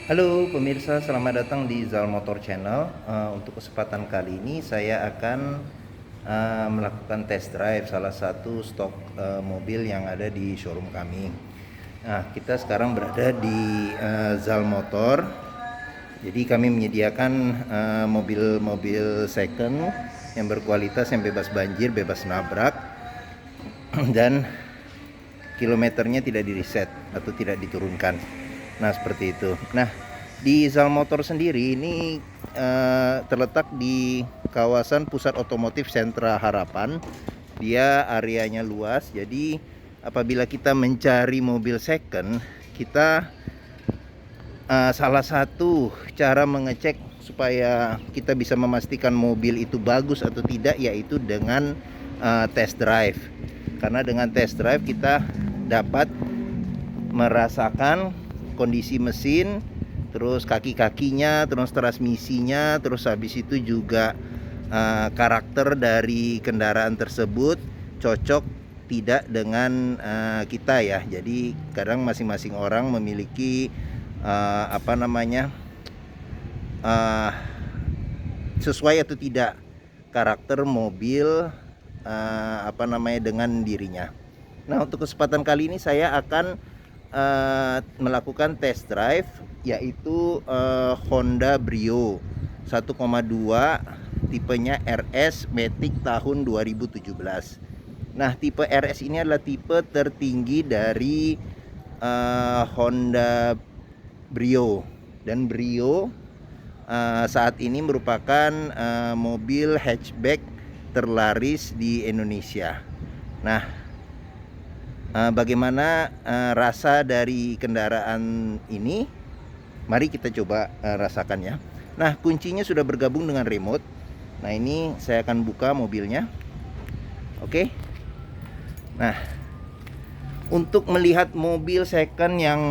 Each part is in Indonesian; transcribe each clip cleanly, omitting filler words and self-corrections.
Halo pemirsa, selamat datang di Zal Motor Channel. Untuk kesempatan kali ini saya akan melakukan test drive salah satu stok mobil yang ada di showroom kami. Nah, kita sekarang berada di Zal Motor. Jadi kami menyediakan mobil-mobil second yang berkualitas, yang bebas banjir, bebas nabrak, dan kilometernya tidak di-reset atau tidak diturunkan. Nah, seperti itu. Nah, di Zal Motor sendiri ini terletak di kawasan Pusat Otomotif Sentra Harapan. Dia areanya luas, jadi apabila kita mencari mobil second, kita salah satu cara mengecek supaya kita bisa memastikan mobil itu bagus atau tidak, yaitu dengan test drive. Karena dengan test drive kita dapat merasakan kondisi mesin, terus kaki-kakinya, terus transmisinya, terus habis itu juga karakter dari kendaraan tersebut cocok tidak dengan kita ya. Jadi kadang masing-masing orang memiliki sesuai atau tidak karakter mobil dengan dirinya. Nah, untuk kesempatan kali ini saya akan melakukan test drive, yaitu Honda Brio 1,2 tipenya RS Matic tahun 2017. Nah, tipe RS ini adalah tipe tertinggi dari Honda Brio, dan Brio saat ini merupakan mobil hatchback terlaris di Indonesia. Nah, bagaimana rasa dari kendaraan ini? Mari kita coba rasakan ya. Nah, kuncinya sudah bergabung dengan remote. Nah, ini saya akan buka mobilnya. Oke. Nah, untuk melihat mobil second yang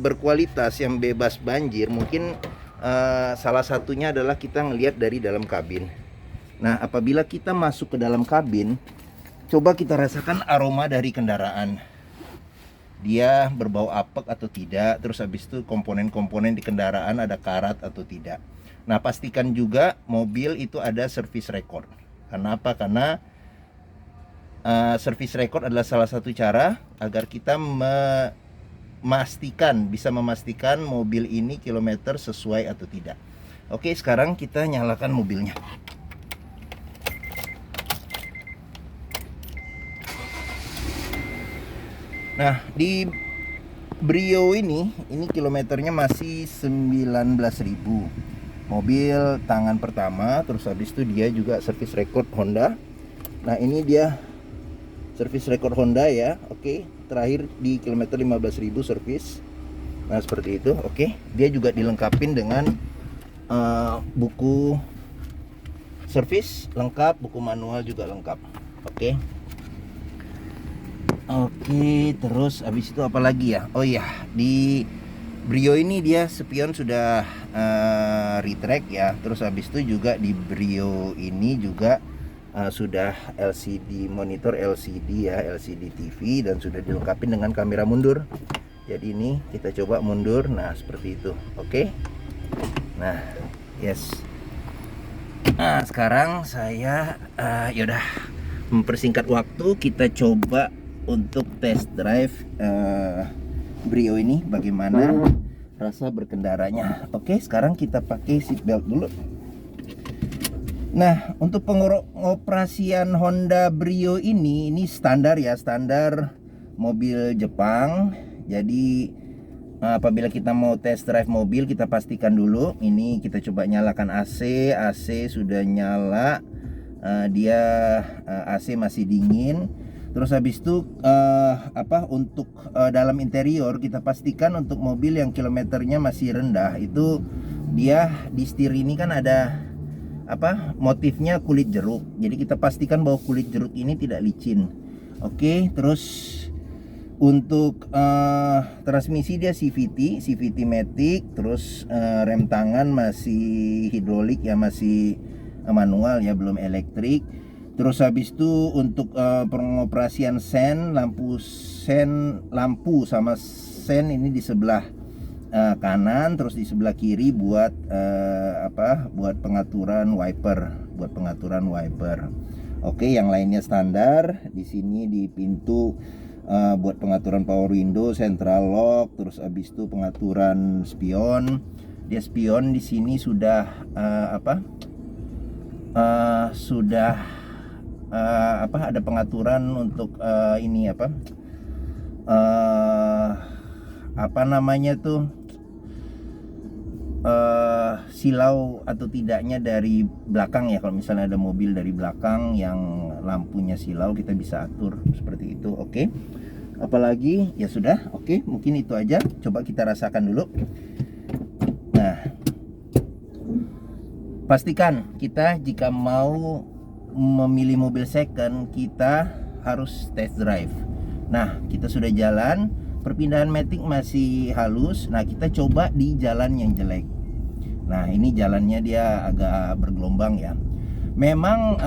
berkualitas, yang bebas banjir, mungkin salah satunya adalah kita ngelihat dari dalam kabin. Nah, apabila kita masuk ke dalam kabin, coba kita rasakan aroma dari kendaraan. Dia berbau apek atau tidak. Terus habis itu komponen-komponen di kendaraan ada karat atau tidak. Nah, pastikan juga mobil itu ada service record. Kenapa? Karena service record adalah salah satu cara agar kita bisa memastikan mobil ini kilometer sesuai atau tidak. Oke, sekarang kita nyalakan mobilnya. Nah, di Brio ini kilometernya masih 19.000. Mobil tangan pertama, terus habis itu dia juga service record Honda. Nah, ini dia service record Honda ya. Oke, terakhir di kilometer 15.000 service. Nah, seperti itu. Oke, dia juga dilengkapi dengan buku service lengkap, buku manual juga lengkap. Oke. Oke, terus habis itu apa lagi ya? Oh iya, di Brio ini dia spion sudah retract ya. Terus habis itu juga di Brio ini juga sudah LCD monitor, LCD ya, LCD TV, dan sudah dilengkapi dengan kamera mundur. Jadi ini kita coba mundur. Nah, seperti itu. Oke. Nah, yes. Nah, sekarang saya yaudah mempersingkat waktu, kita coba untuk test drive Brio ini bagaimana rasa berkendaranya. Oke, sekarang kita pakai seatbelt dulu. Nah, untuk pengoperasian Honda Brio ini standar ya, standar mobil Jepang. Jadi apabila kita mau test drive mobil, kita pastikan dulu. Ini kita coba nyalakan AC. AC sudah nyala, dia AC masih dingin. Terus habis itu untuk dalam interior kita pastikan untuk mobil yang kilometernya masih rendah, itu dia di setir ini kan ada motifnya kulit jeruk. Jadi kita pastikan bahwa kulit jeruk ini tidak licin. Oke, terus untuk transmisi dia CVT Matic. Terus rem tangan masih hidrolik ya, masih manual ya, belum elektrik. Terus habis itu untuk pengoperasian sen, lampu sama sen ini di sebelah kanan, terus di sebelah kiri buat buat pengaturan wiper, Oke, yang lainnya standar. Di sini di pintu buat pengaturan power window, central lock, terus habis itu pengaturan spion. Dia spion di sini sudah ada pengaturan untuk ini apa namanya tuh, silau atau tidaknya dari belakang ya. Kalau misalnya ada mobil dari belakang yang lampunya silau, kita bisa atur seperti itu. Oke, apalagi ya sudah. Oke, mungkin itu aja. Coba kita rasakan dulu. Nah, pastikan kita jika mau memilih mobil second, kita harus test drive. Nah, kita sudah jalan, perpindahan matic masih halus. Nah, kita coba di jalan yang jelek. Nah, ini jalannya dia agak bergelombang ya. Memang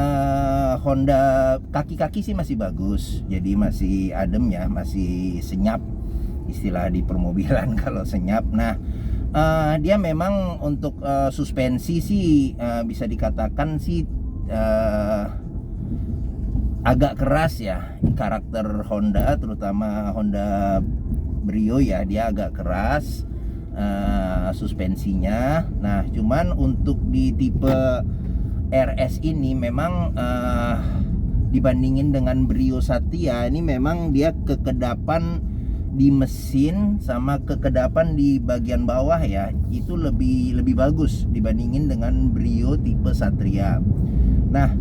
Honda kaki-kaki sih masih bagus, jadi masih adem ya, masih senyap, istilah di permobilan kalau senyap. Nah, dia memang untuk suspensi sih bisa dikatakan sih agak keras ya. Karakter Honda, terutama Honda Brio ya, dia agak keras suspensinya. Nah, cuman untuk di tipe RS ini memang dibandingin dengan Brio Satya, ini memang dia kekedapan di mesin sama kekedapan di bagian bawah ya, itu lebih bagus dibandingin dengan Brio tipe Satria. Nah,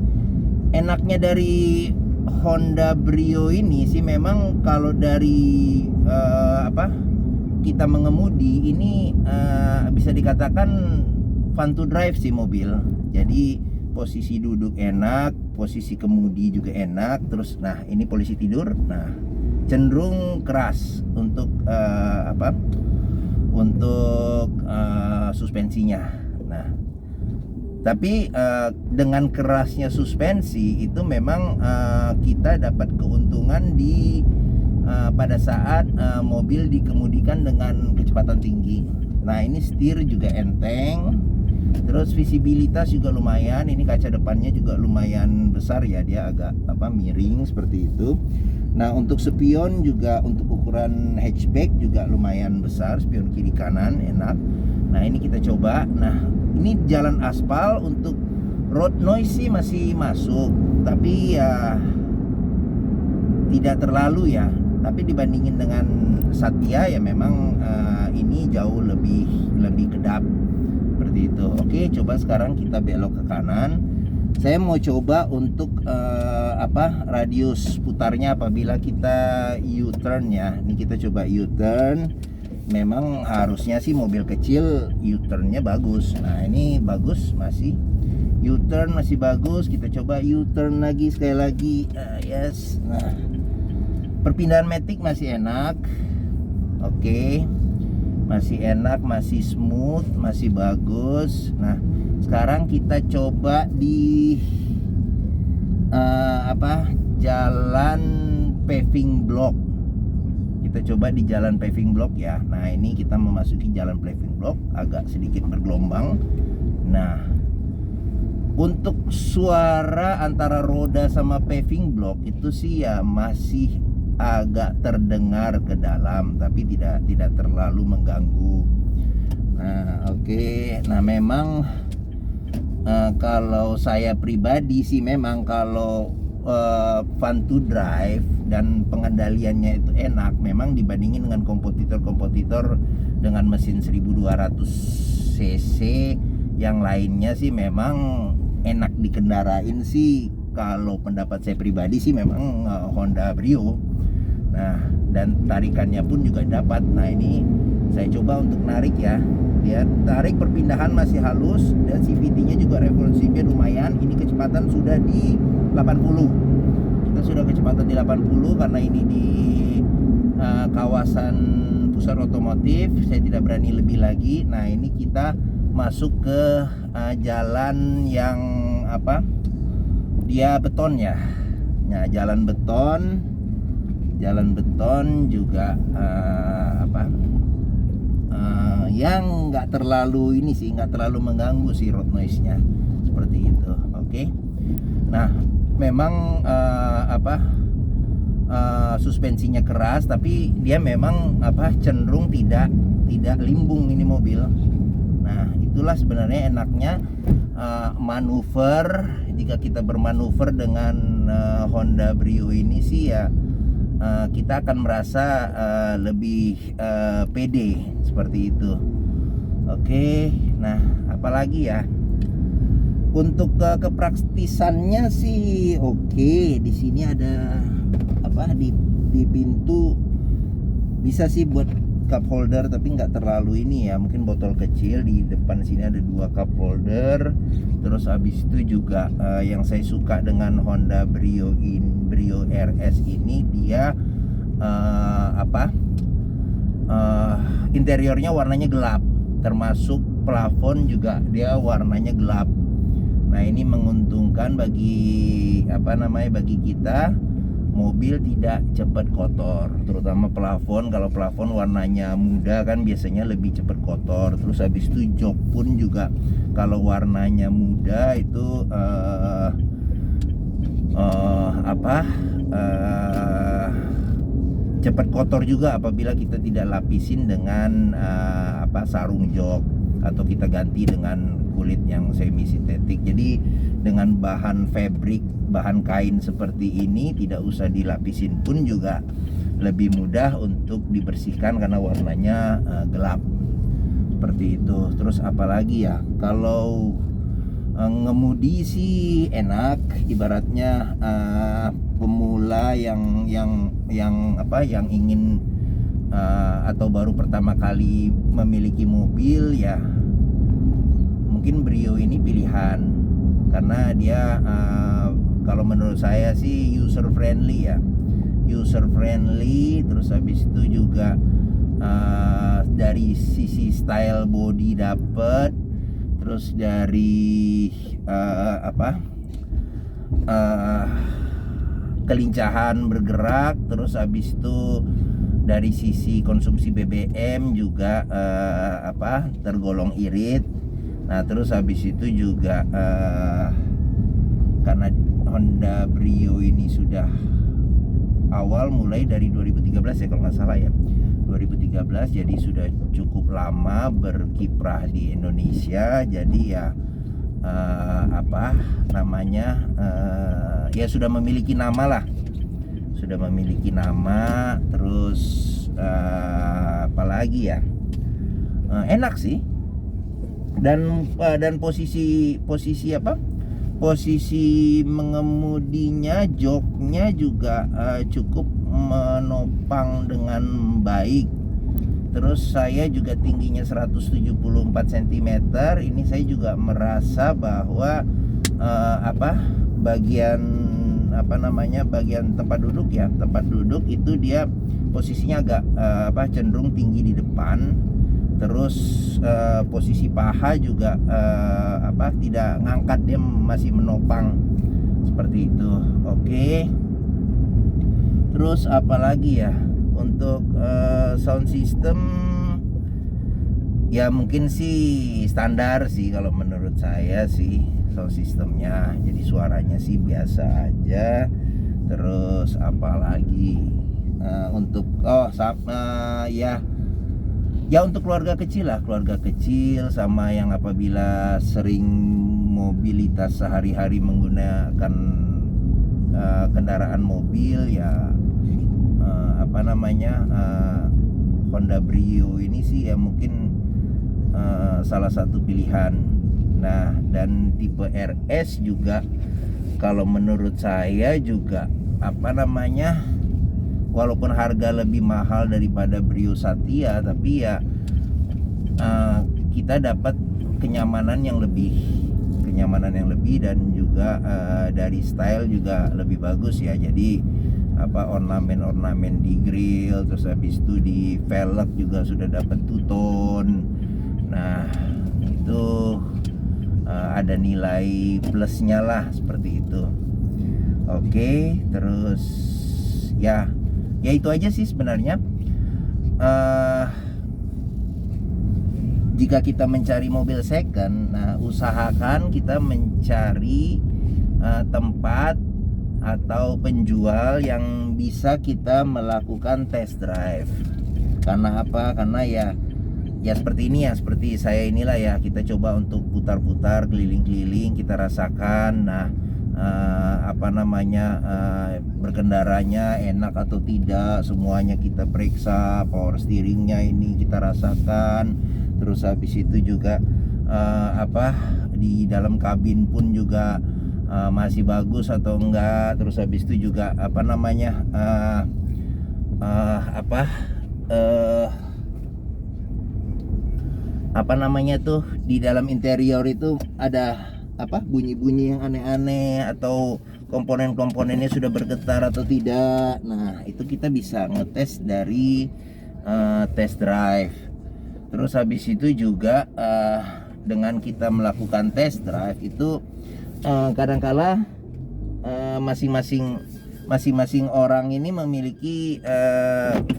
enaknya dari Honda Brio ini sih memang kalau dari kita mengemudi ini bisa dikatakan fun to drive sih mobil. Jadi posisi duduk enak, posisi kemudi juga enak. Terus nah ini posisi tidur, nah cenderung keras untuk suspensinya. Nah, tapi dengan kerasnya suspensi itu memang kita dapat keuntungan di pada saat mobil dikemudikan dengan kecepatan tinggi. Nah, ini setir juga enteng, terus visibilitas juga lumayan. Ini kaca depannya juga lumayan besar ya, dia agak miring seperti itu. Nah, untuk spion juga untuk ukuran hatchback juga lumayan besar, spion kiri kanan enak. Nah, ini kita coba. Nah, ini jalan aspal, untuk road noise sih masih masuk, tapi ya tidak terlalu ya. Tapi dibandingin dengan Satya ya memang ini jauh lebih kedap seperti itu. Oke, coba sekarang kita belok ke kanan. Saya mau coba untuk radius putarnya apabila kita U-turn ya. Ini kita coba U-turn. Memang harusnya sih mobil kecil U-turn-nya bagus. Nah, ini bagus, masih U-turn masih bagus. Kita coba U-turn lagi sekali lagi. Yes. Nah, perpindahan matic masih enak. Oke. Masih enak, masih smooth, masih bagus. Nah, sekarang kita coba di jalan paving block. Kita coba di jalan paving block ya. Nah, ini kita memasuki jalan paving block, agak sedikit bergelombang. Nah, untuk suara antara roda sama paving block itu sih ya masih agak terdengar ke dalam, tapi tidak terlalu mengganggu. Nah, oke. Nah, memang kalau saya pribadi sih memang kalau fun to drive dan pengendaliannya itu enak, memang dibandingin dengan kompetitor dengan mesin 1200 cc yang lainnya sih memang enak dikendarain sih. Kalau pendapat saya pribadi sih memang Honda Brio. Nah, dan tarikannya pun juga dapat. Nah, ini saya coba untuk narik ya. Dia tarik, perpindahan masih halus, dan CVT-nya juga revolusinya lumayan. Ini kecepatan sudah di 80. Kita sudah kecepatan di 80 karena ini di kawasan pusat otomotif. Saya tidak berani lebih lagi. Nah, ini kita masuk ke jalan yang dia beton ya. Nah, jalan beton juga yang nggak terlalu ini sih, nggak terlalu mengganggu sih road noise-nya seperti itu. Oke. Nah, memang suspensinya keras, tapi dia memang cenderung tidak limbung ini mobil. Nah, itulah sebenarnya enaknya manuver. Jika kita bermanuver dengan Honda Brio ini sih ya, kita akan merasa lebih pede seperti itu. Oke, nah apalagi ya untuk kepraktisannya sih oke. Di sini ada di pintu bisa sih buat cup holder, tapi nggak terlalu ini ya, mungkin botol kecil. Di depan sini ada 2 cup holder. Terus habis itu juga yang saya suka dengan Honda Brio RS ini, dia interiornya warnanya gelap, termasuk plafon juga dia warnanya gelap. Nah, ini menguntungkan bagi bagi kita, mobil tidak cepat kotor, terutama plafon. Kalau plafon warnanya muda kan biasanya lebih cepat kotor. Terus habis itu jok pun juga kalau warnanya muda itu cepat kotor juga apabila kita tidak lapisin dengan sarung jok atau kita ganti dengan kulit yang semi sintetik. Jadi dengan bahan fabric, bahan kain seperti ini, tidak usah dilapisin pun juga lebih mudah untuk dibersihkan karena warnanya gelap seperti itu. Terus apalagi ya, kalau ngemudi sih enak, ibaratnya pemula yang ingin atau baru pertama kali memiliki mobil ya, mungkin Brio ini pilihan karena dia kalau menurut saya sih user friendly ya, terus habis itu juga dari sisi style body dapet, terus dari kelincahan bergerak, terus habis itu dari sisi konsumsi BBM juga tergolong irit. Nah, terus habis itu juga karena Honda Brio ini sudah awal mulai dari 2013 ya kalau nggak salah ya, 2013, jadi sudah cukup lama berkiprah di Indonesia. Jadi ya ya sudah memiliki nama lah, terus apalagi ya, enak sih. Dan posisi mengemudinya, joknya juga cukup menopang dengan baik. Terus saya juga tingginya 174 cm. Ini saya juga merasa bahwa bagian tempat duduk itu dia posisinya agak cenderung tinggi di depan. Terus posisi paha juga tidak ngangkat, dia masih menopang seperti itu. Oke. Terus apalagi ya, untuk sound system ya mungkin sih standar sih kalau menurut saya sih sound systemnya. Jadi suaranya sih biasa aja. Terus apalagi untuk ya untuk keluarga kecil sama yang apabila sering mobilitas sehari-hari menggunakan kendaraan mobil ya, Honda Brio ini sih ya mungkin salah satu pilihan. Nah, dan tipe RS juga kalau menurut saya juga walaupun harga lebih mahal daripada Brio Satya, tapi ya kita dapat kenyamanan yang lebih, dan juga dari style juga lebih bagus ya. Jadi ornamen di grill, terus habis itu di velg juga sudah dapat two-tone. Nah, itu ada nilai plusnya lah seperti itu. Oke, terus ya itu aja sih sebenarnya. jika kita mencari mobil second, nah usahakan kita mencari tempat atau penjual yang bisa kita melakukan test drive. Karena apa? Karena ya seperti ini ya, seperti saya inilah ya, kita coba untuk putar-putar keliling-keliling, kita rasakan. Nah berkendaranya enak atau tidak, semuanya kita periksa, power steeringnya ini kita rasakan. Terus habis itu juga di dalam kabin pun juga masih bagus atau enggak. Terus habis itu juga di dalam interior itu ada bunyi-bunyi yang aneh-aneh atau komponen-komponennya sudah bergetar atau tidak. Nah itu kita bisa ngetes dari test drive. Terus habis itu juga dengan kita melakukan test drive itu kadangkala masing-masing orang ini memiliki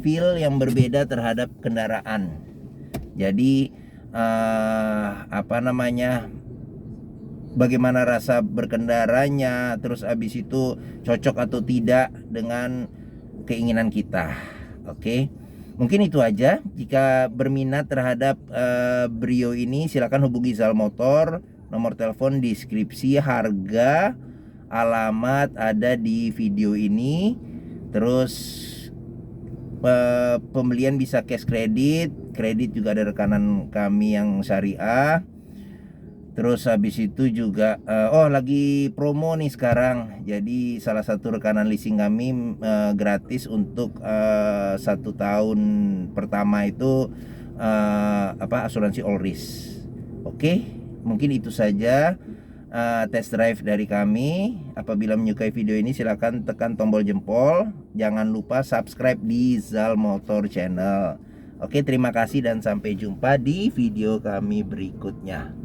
feel yang berbeda terhadap kendaraan. Jadi bagaimana rasa berkendaranya, terus habis itu cocok atau tidak dengan keinginan kita. Oke, mungkin itu aja. Jika berminat terhadap Brio ini, silakan hubungi Zal Motor. Nomor telepon di deskripsi, harga, alamat ada di video ini. Terus pembelian bisa cash kredit juga ada rekanan kami yang syariah. Terus habis itu juga lagi promo nih sekarang. Jadi salah satu rekanan leasing kami gratis untuk 1 tahun pertama itu asuransi all risk. Oke, mungkin itu saja test drive dari kami. Apabila menyukai video ini silakan tekan tombol jempol. Jangan lupa subscribe di Zal Motor Channel. Oke, terima kasih dan sampai jumpa di video kami berikutnya.